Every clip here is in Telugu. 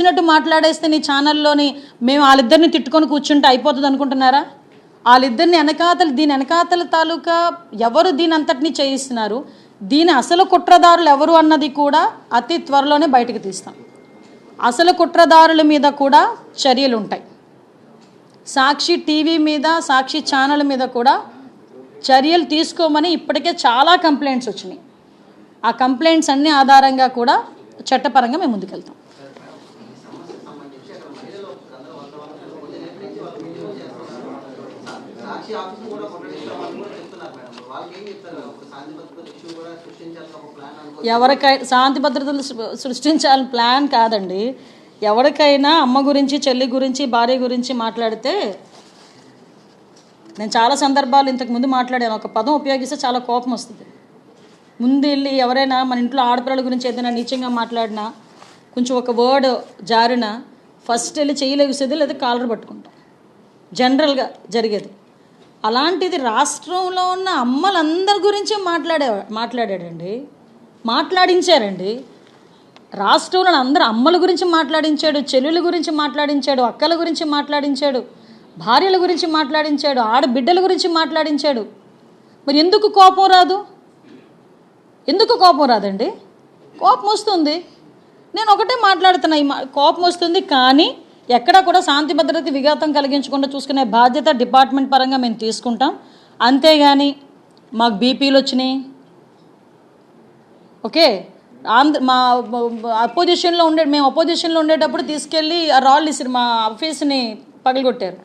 వచ్చినట్టు మాట్లాడేస్తే నీ ఛానల్లోని మేము వాళ్ళిద్దరిని తిట్టుకొని కూర్చుంటే అయిపోతుంది అనుకుంటున్నారా? వాళ్ళిద్దరిని దీని వెనకాతల తాలూకా ఎవరు దీని అంతటిని చేయిస్తున్నారు, దీని అసలు కుట్రదారులు ఎవరు అన్నది కూడా అతి త్వరలోనే బయటకు తీస్తాం. అసలు కుట్రదారుల మీద కూడా చర్యలు ఉంటాయి. సాక్షి టీవీ మీద, సాక్షి ఛానల్ మీద కూడా చర్యలు తీసుకోమని ఇప్పటికే చాలా కంప్లైంట్స్ వచ్చినాయి. ఆ కంప్లైంట్స్ అన్ని ఆధారంగా కూడా చట్టపరంగా మేము ముందుకెళ్తాం. శాంతి భద్రతలు సృష్టించాలని ప్లాన్ కాదండి. ఎవరికైనా అమ్మ గురించి, చెల్లి గురించి, భార్య గురించి మాట్లాడితే, నేను చాలా సందర్భాలు ఇంతకుముందు మాట్లాడాను, ఒక పదం ఉపయోగిస్తే చాలా కోపం వస్తుంది. ముందు వెళ్ళి ఎవరైనా మన ఇంట్లో ఆడపిల్లల గురించి ఏదైనా నీచంగా మాట్లాడినా, కొంచెం ఒక వర్డ్ జారినా ఫస్ట్ వెళ్ళి చేయలేసేది, లేదా కాలర్ పట్టుకుంటాం. జనరల్గా జరిగేది. అలాంటిది రాష్ట్రంలో ఉన్న అమ్మలందరి గురించి మాట్లాడాడండి, మాట్లాడించారండి. రాష్ట్రంలో అందరూ అమ్మల గురించి మాట్లాడించాడు, చెల్లెల గురించి మాట్లాడించాడు, అక్కల గురించి మాట్లాడించాడు, భార్యల గురించి మాట్లాడించాడు, ఆడబిడ్డల గురించి మాట్లాడించాడు. మరి ఎందుకు కోపం రాదు? ఎందుకు కోపం రాదండి? కోపం వస్తుంది. నేను ఒకటే మాట్లాడుతున్నా, కోపం వస్తుంది. కానీ ఎక్కడా కూడా శాంతి భద్రత విఘాతం కలిగించకుండా చూసుకునే బాధ్యత డిపార్ట్మెంట్ పరంగా మేము తీసుకుంటాం. అంతేగాని మాకు బీపీలు వచ్చినాయి, ఓకే, మా మేము అపోజిషన్లో ఉండేటప్పుడు తీసుకెళ్ళి ఆ రాళ్ళు ఇసిరి మా ఆఫీస్ని పగలగొట్టారు.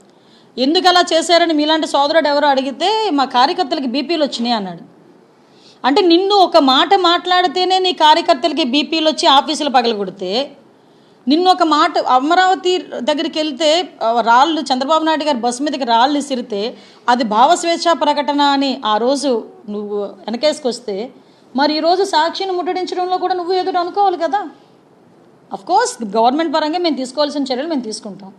ఎందుకు అలా చేశారని మీలాంటి సోదరుడు ఎవరో అడిగితే మా కార్యకర్తలకి బీపీలు వచ్చినాయి అన్నాడు. అంటే నిన్ను ఒక మాట మాట్లాడితేనే నీ కార్యకర్తలకి బీపీలు వచ్చి ఆఫీసులు పగలగొడితే, నిన్ను ఒక మాట అమరావతి దగ్గరికి వెళ్తే రాళ్ళు, చంద్రబాబు నాయుడు గారి బస్సు మీదకి రాళ్ళు ఇసిరితే అది భావస్వేచ్ఛ ప్రకటన అని ఆ రోజు నువ్వు వెనకేసుకొస్తే, మరి ఈరోజు సాక్షిని ముట్టడించడంలో కూడా నువ్వు ఎదురు అనుకోవాలి కదా. అఫ్కోర్స్ గవర్నమెంట్ పరంగా మేము తీసుకోవాల్సిన చర్యలు మేము తీసుకుంటాం.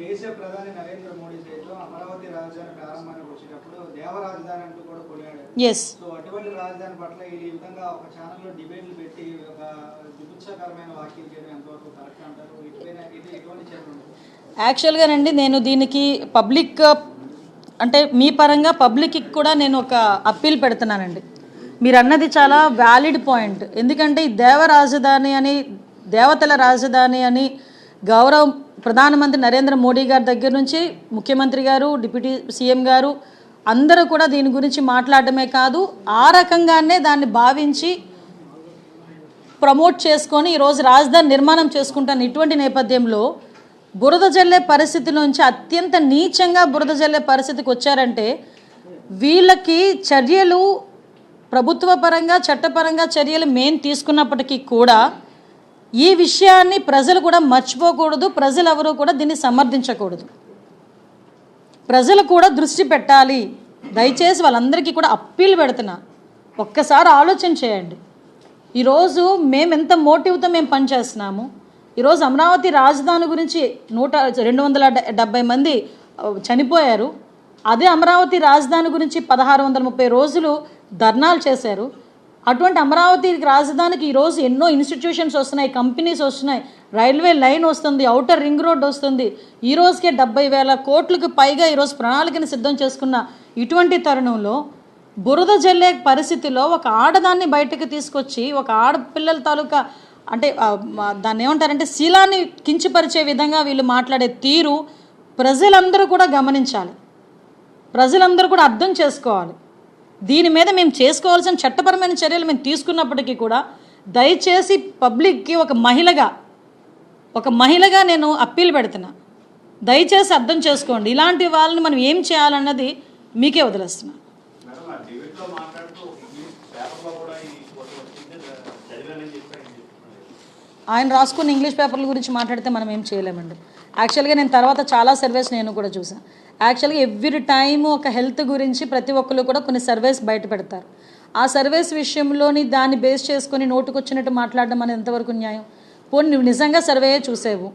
దేశ ప్రధాని నరేంద్ర మోడీ సైతం అమరావతి రాజధాని ప్రారంభానికి వచ్చేటప్పుడు దేవరాజధాని అంటూ కూడా కొనియాడారు. ఎస్. సో అటువంటి రాజధాని పట్ల ఈ విధంగా ఒక ఛానల్లో డిబేట్లు పెట్టి ఒక దుఃఖకరమైన వ్యాఖ్యలు చేయడం ఎంతవరకు కరెక్ట్ అంటారు? ఎటువంటి చర్యలు? యాక్చువల్గానండి, నేను దీనికి పబ్లిక్ అంటే మీ పరంగా పబ్లిక్కి కూడా నేను ఒక అప్పీల్ పెడుతున్నానండి. మీరు అన్నది చాలా వ్యాలిడ్ పాయింట్. ఎందుకంటే ఈ దేవరాజధాని అని, దేవతల రాజధాని అని గౌరవ ప్రధానమంత్రి నరేంద్ర మోడీ గారి దగ్గర నుంచి ముఖ్యమంత్రి గారు, డిప్యూటీ సీఎం గారు అందరూ కూడా దీని గురించి మాట్లాడటమే కాదు, ఆ రకంగానే దాన్ని భావించి ప్రమోట్ చేసుకొని ఈరోజు రాజధాని నిర్మాణం చేసుకుంటాను. ఇటువంటి నేపథ్యంలో బురద జల్లే పరిస్థితి నుంచి అత్యంత నీచంగా బురద జల్లే పరిస్థితికి వచ్చారంటే, వీళ్ళకి చర్యలు ప్రభుత్వ పరంగా, చట్టపరంగా చర్యలు మేము తీసుకున్నప్పటికీ కూడా ఈ విషయాన్ని ప్రజలు కూడా మర్చిపోకూడదు. ప్రజలు ఎవరు కూడా దీన్ని సమర్థించకూడదు. ప్రజలు కూడా దృష్టి పెట్టాలి. దయచేసి వాళ్ళందరికీ కూడా అప్పీల్ పెడుతున్నా, ఒక్కసారి ఆలోచన చేయండి. ఈరోజు మేము ఎంత మోటివ్తో మేము పనిచేస్తున్నాము. ఈరోజు అమరావతి రాజధాని గురించి 270 మంది చనిపోయారు. అదే అమరావతి రాజధాని గురించి 1630 రోజులు ధర్నాలు చేశారు. అటువంటి అమరావతి రాజధానికి ఈరోజు ఎన్నో ఇన్స్టిట్యూషన్స్ వస్తున్నాయి, కంపెనీస్ వస్తున్నాయి, రైల్వే లైన్ వస్తుంది, ఔటర్ రింగ్ రోడ్ వస్తుంది. ఈ రోజుకే 70,000 కోట్లకు పైగా ఈరోజు ప్రణాళికను సిద్ధం చేసుకున్న ఇటువంటి తరుణంలో బురద జల్లే పరిస్థితిలో ఒక ఆడదాన్ని బయటకు తీసుకొచ్చి, ఒక ఆడపిల్లల తాలూకా అంటే దాన్ని ఏమంటారంటే శీలాన్ని కించపరిచే విధంగా వీళ్ళు మాట్లాడే తీరు ప్రజలందరూ కూడా గమనించాలి, ప్రజలందరూ కూడా అర్థం చేసుకోవాలి. దీని మీద మేము చేసుకోవాల్సిన చట్టపరమైన చర్యలు మేము తీసుకున్నప్పటికీ కూడా దయచేసి పబ్లిక్కి ఒక మహిళగా నేను అప్పీల్ పెడుతున్నా, దయచేసి అర్థం చేసుకోండి. ఇలాంటి వాళ్ళని మనం ఏం చేయాలన్నది మీకే వదిలేస్తున్నా. ఆయన రాసుకున్న ఇంగ్లీష్ పేపర్ల గురించి మాట్లాడితే మనం ఏం చేయలేమండి. యాక్చువల్గా నేను తర్వాత చాలా సర్వేస్ నేను కూడా చూసాను. యాక్చువల్గా ఎవ్రీ టైము ఒక హెల్త్ గురించి ప్రతి ఒక్కరు కూడా కొన్ని సర్వేస్ బయట పెడతారు. ఆ సర్వేస్ విషయంలోని దాన్ని బేస్ చేసుకొని నోటుకొచ్చినట్టు మాట్లాడడం అనేది ఎంతవరకు న్యాయం? పోనీ నువ్వు నిజంగా సర్వేయే చూసేవు,